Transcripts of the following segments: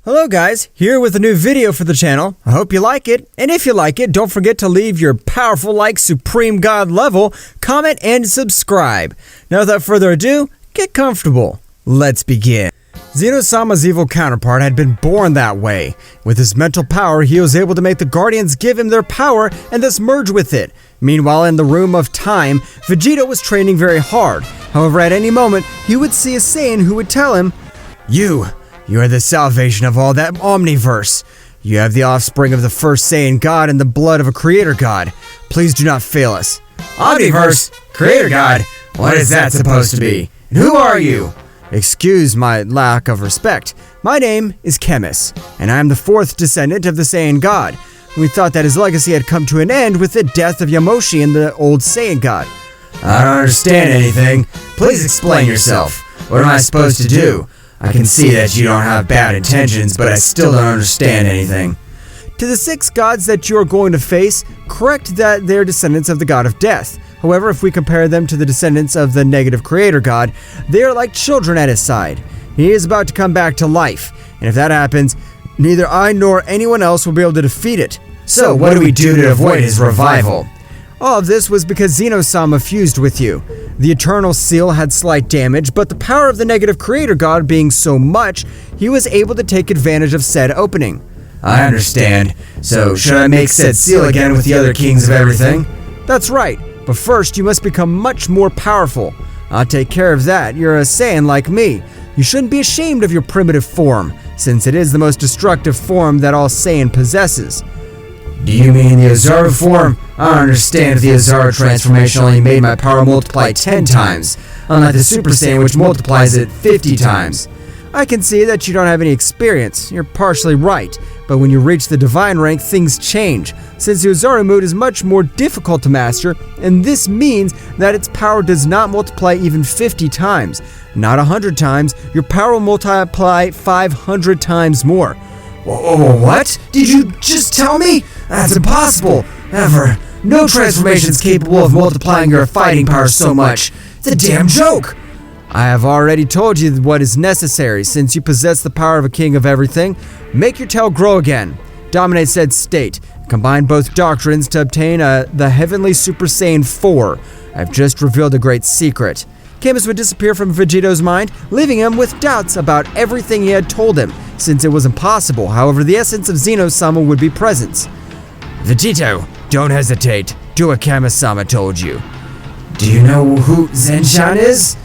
Hello guys, here with a new video for the channel. I hope you like it, and if you like it, don't forget to leave your powerful like Supreme God level, comment, and subscribe. Now without further ado, get comfortable. Let's begin. Zeno-sama's evil counterpart had been born that way. With his mental power, he was able to make the Guardians give him their power and thus merge with it. Meanwhile, in the room of time, Vegeta was training very hard. However, at any moment, he would see a Saiyan who would tell him, You are the salvation of all that omniverse. You have the offspring of the first Saiyan God and the blood of a creator god. Please do not fail us. Omniverse? Creator god? What is that supposed to be? And who are you? Excuse my lack of respect. My name is Chemis, and I am the fourth descendant of the Saiyan God. We thought that his legacy had come to an end with the death of Yamoshi and the old Saiyan God. I don't understand anything. Please explain yourself. What am I supposed to do? I can see that you don't have bad intentions, but I still don't understand anything. To the 6 gods that you are going to face, correct that they're descendants of the god of death. However, if we compare them to the descendants of the negative creator god, they are like children at his side. He is about to come back to life, and if that happens, neither I nor anyone else will be able to defeat it. So what do we do to avoid his revival? All of this was because Zeno-sama fused with you. The Eternal Seal had slight damage, but the power of the negative creator god being so much, he was able to take advantage of said opening. I understand. So should I make said seal again with the other kings of everything? That's right, but first you must become much more powerful. I'll take care of that. You're a Saiyan like me. You shouldn't be ashamed of your primitive form, since it is the most destructive form that all Saiyan possesses. Do you mean the Ozaru form? I don't understand if the Ozaru transformation only made my power multiply 10 times, unlike the Super Saiyan which multiplies it 50 times. I can see that you don't have any experience. You're partially right, but when you reach the divine rank, things change, since the Ozaru mode is much more difficult to master, and this means that its power does not multiply even 50 times. Not 100 times, your power will multiply 500 times more. What? Did you just tell me? That's impossible. Ever. No transformation is capable of multiplying your fighting power so much. It's a damn joke. I have already told you what is necessary. Since you possess the power of a king of everything, make your tail grow again. Dominate said state. Combine both doctrines to obtain the Heavenly Super Saiyan 4. I've just revealed a great secret. Chemis would disappear from Vegeto's mind, leaving him with doubts about everything he had told him, since it was impossible. However, the essence of Zeno-sama would be present. Vegito, don't hesitate. Do what Kami-sama told you. Do you know who Zenshan is?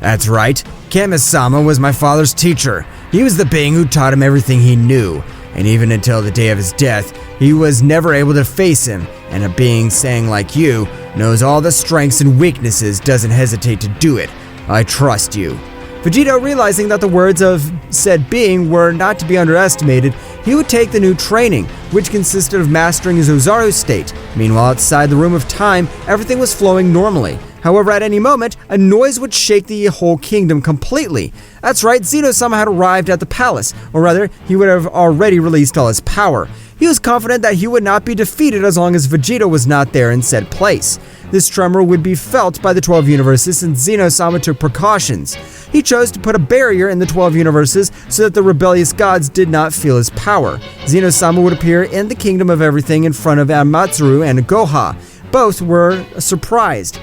That's right. Kami-sama was my father's teacher. He was the being who taught him everything he knew, and even until the day of his death, he was never able to face him, and a being saying like you knows all the strengths and weaknesses doesn't hesitate to do it. I trust you. Vegito, realizing that the words of said being were not to be underestimated, he would take the new training, which consisted of mastering his Ozaru state. Meanwhile, outside the room of time, everything was flowing normally. However, at any moment, a noise would shake the whole kingdom completely. That's right, Zeno-sama had arrived at the palace, or rather, he would have already released all his power. He was confident that he would not be defeated as long as Vegeta was not there in said place. This tremor would be felt by the 12 universes since Zeno-sama took precautions. He chose to put a barrier in the 12 universes so that the rebellious gods did not feel his power. Zeno-sama would appear in the kingdom of everything in front of Amatsuru and Goha. Both were surprised.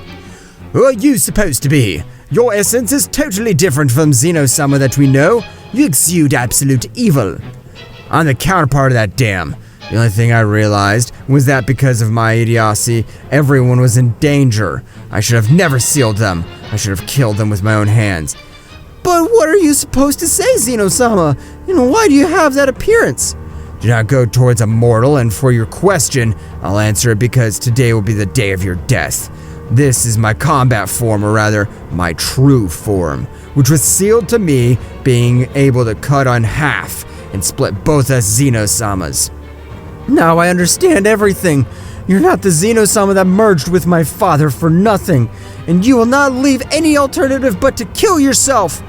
Who are you supposed to be? Your essence is totally different from Zeno-sama that we know. You exude absolute evil. I'm the counterpart of that dam. The only thing I realized was that because of my idiocy, everyone was in danger. I should have never sealed them. I should have killed them with my own hands. But what are you supposed to say, Zeno-sama? Why do you have that appearance? Do not go towards a mortal, and for your question, I'll answer it because today will be the day of your death. This is my combat form, or rather, my true form, which was sealed to me being able to cut on half and split both us Zeno-samas. Now I understand everything. You're not the Zeno-sama that merged with my father for nothing, and you will not leave any alternative but to kill yourself.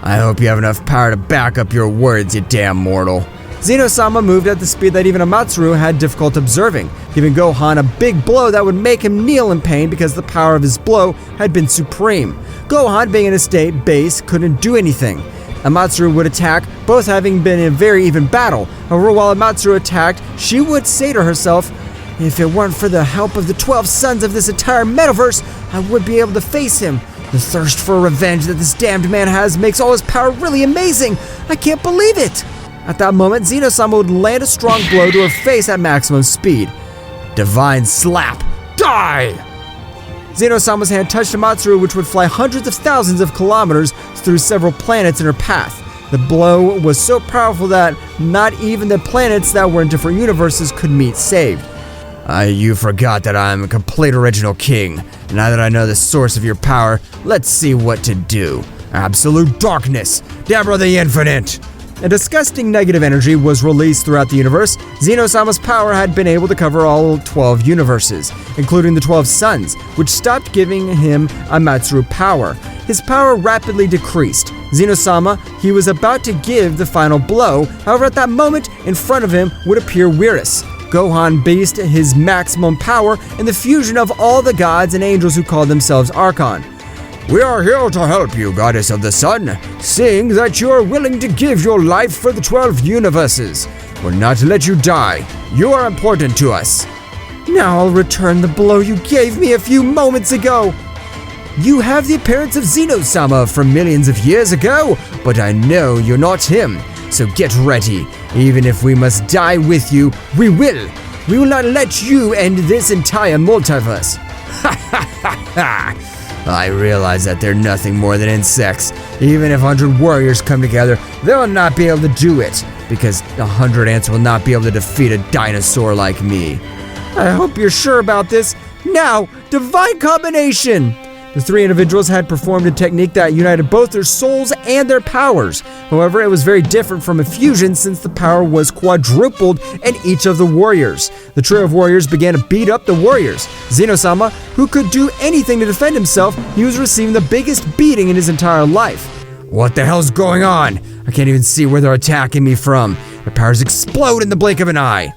I hope you have enough power to back up your words, you damn mortal. Zeno-sama moved at the speed that even Amatsuru had difficult observing, giving Gohan a big blow that would make him kneel in pain because the power of his blow had been supreme. Gohan, being in a state base, couldn't do anything. Amatsuru would attack, both having been in a very even battle. However, while Amatsuru attacked, she would say to herself, "If it weren't for the help of the 12 sons of this entire metaverse, I would be able to face him. The thirst for revenge that this damned man has makes all his power really amazing. I can't believe it." At that moment, Zeno-sama would land a strong blow to her face at maximum speed. Divine slap. Die! Zeno-sama's hand touched Amatsuru, which would fly hundreds of thousands of kilometers through several planets in her path. The blow was so powerful that not even the planets that were in different universes could meet saved. You forgot that I'm a complete original king. Now that I know the source of your power, let's see what to do. Absolute darkness. Dabra the Infinite. A disgusting negative energy was released throughout the universe. Zeno-sama's power had been able to cover all 12 universes, including the 12 suns, which stopped giving him Amatsuru power. His power rapidly decreased. Zeno-sama, he was about to give the final blow. However, at that moment, in front of him would appear Whirus. Gohan based his maximum power in the fusion of all the gods and angels who called themselves Archon. We are here to help you, Goddess of the Sun, seeing that you are willing to give your life for the 12 universes. We'll not let you die. You are important to us. Now I'll return the blow you gave me a few moments ago. You have the appearance of Zeno-sama from millions of years ago, but I know you're not him, so get ready. Even if we must die with you, we will. We will not let you end this entire multiverse. Ha ha ha ha! I realize that they're nothing more than insects. Even if 100 warriors come together, they will not be able to do it, because 100 ants will not be able to defeat a dinosaur like me. I hope you're sure about this. Now, divine combination! The three individuals had performed a technique that united both their souls and their powers. However, it was very different from a fusion since the power was quadrupled in each of the warriors. The trio of warriors began to beat up the warriors. Zeno-sama, who could do anything to defend himself, he was receiving the biggest beating in his entire life. What the hell's going on? I can't even see where they're attacking me from. Their powers explode in the blink of an eye.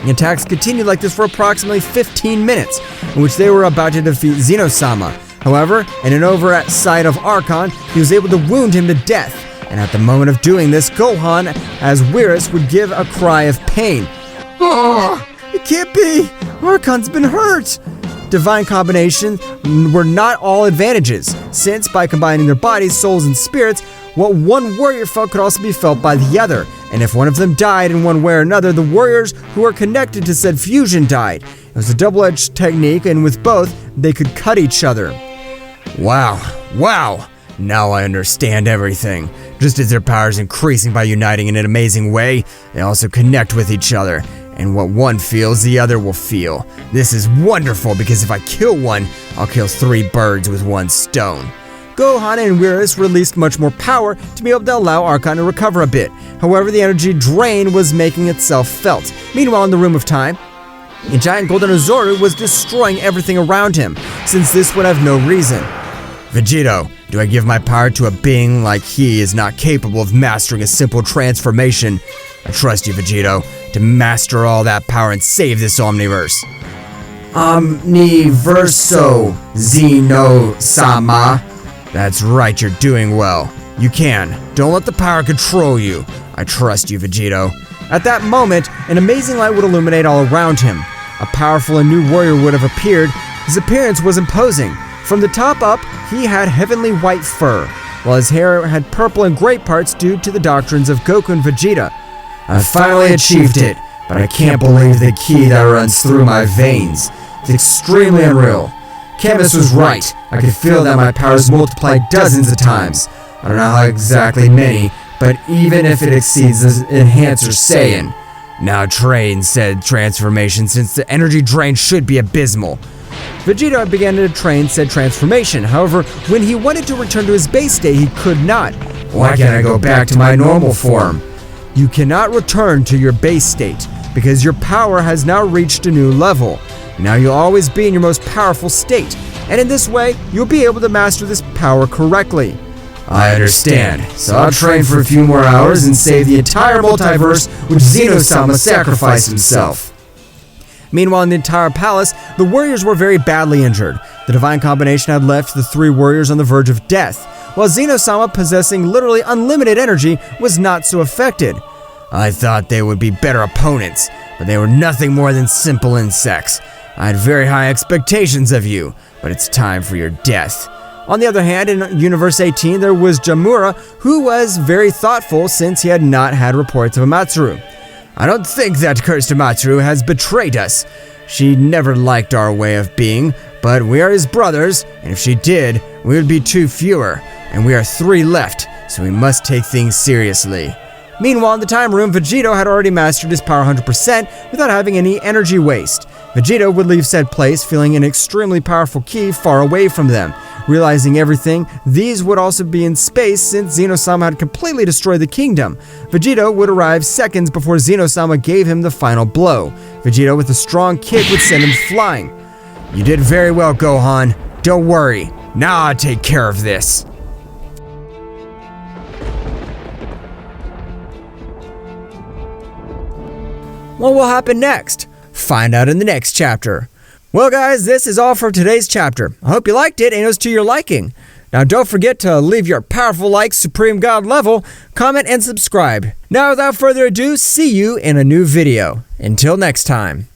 The attacks continued like this for approximately 15 minutes, in which they were about to defeat Zeno-sama. However, in an oversight of Archon, he was able to wound him to death. And at the moment of doing this, Gohan, as Whirus, would give a cry of pain. Oh, it can't be! Archon's been hurt! Divine combinations were not all advantages, since by combining their bodies, souls, and spirits, what one warrior felt could also be felt by the other. And if one of them died in one way or another, the warriors who were connected to said fusion died. It was a double-edged technique, and with both, they could cut each other. Wow. Now I understand everything. Just as their power is increasing by uniting in an amazing way, they also connect with each other. And what one feels, the other will feel. This is wonderful because if I kill one, I'll kill 3 birds with 1 stone. Gohan and Whirus released much more power to be able to allow Archon to recover a bit. However, the energy drain was making itself felt. Meanwhile, in the Room of Time, a giant golden Ozoru was destroying everything around him, since this would have no reason. Vegito, do I give my power to a being like he is not capable of mastering a simple transformation? I trust you, Vegito, to master all that power and save this omniverse. Omniverso, Zeno-sama. That's right, you're doing well. You can. Don't let the power control you. I trust you, Vegito. At that moment, an amazing light would illuminate all around him. A powerful and new warrior would have appeared. His appearance was imposing. From the top up, he had heavenly white fur, while his hair had purple in great parts due to the doctrines of Goku and Vegeta. I finally achieved it, but I can't believe the ki that runs through my veins. It's extremely unreal. Chemist was right. I could feel that my powers multiplied dozens of times. I don't know how exactly many, but even if it exceeds the Enhancer Saiyan. Now train said transformation since the energy drain should be abysmal. Vegeta began to train said transformation. However, when he wanted to return to his base state, he could not. Why can't I go back to my normal form? You cannot return to your base state. because your power has now reached a new level. Now you'll always be in your most powerful state, and in this way, you'll be able to master this power correctly. I understand, so I'll train for a few more hours and save the entire multiverse which Zeno-sama sacrificed himself. Meanwhile, in the entire palace, the warriors were very badly injured. The divine combination had left the three warriors on the verge of death, while Zeno-sama, possessing literally unlimited energy, was not so affected. I thought they would be better opponents, but they were nothing more than simple insects. I had very high expectations of you, but it's time for your death. On the other hand, in Universe 18, there was Jamura, who was very thoughtful since he had not had reports of Amatsuru. I don't think that cursed Amatsuru has betrayed us. She never liked our way of being, but we are his brothers, and if she did, we would be two fewer, and we are three left, so we must take things seriously. Meanwhile, in the time room, Vegeta had already mastered his power 100% without having any energy waste. Vegeta would leave said place feeling an extremely powerful ki far away from them. Realizing everything, these would also be in space since Zeno-sama had completely destroyed the kingdom. Vegeta would arrive seconds before Zeno-sama gave him the final blow. Vegeta with a strong kick would send him flying. You did very well, Gohan. Don't worry. Now I'll take care of this. What will happen next? Find out in the next chapter. Well guys, this is all for today's chapter. I hope you liked it and it was to your liking. Now don't forget to leave your powerful like Supreme God level, comment and subscribe. Now without further ado, see you in a new video. Until next time.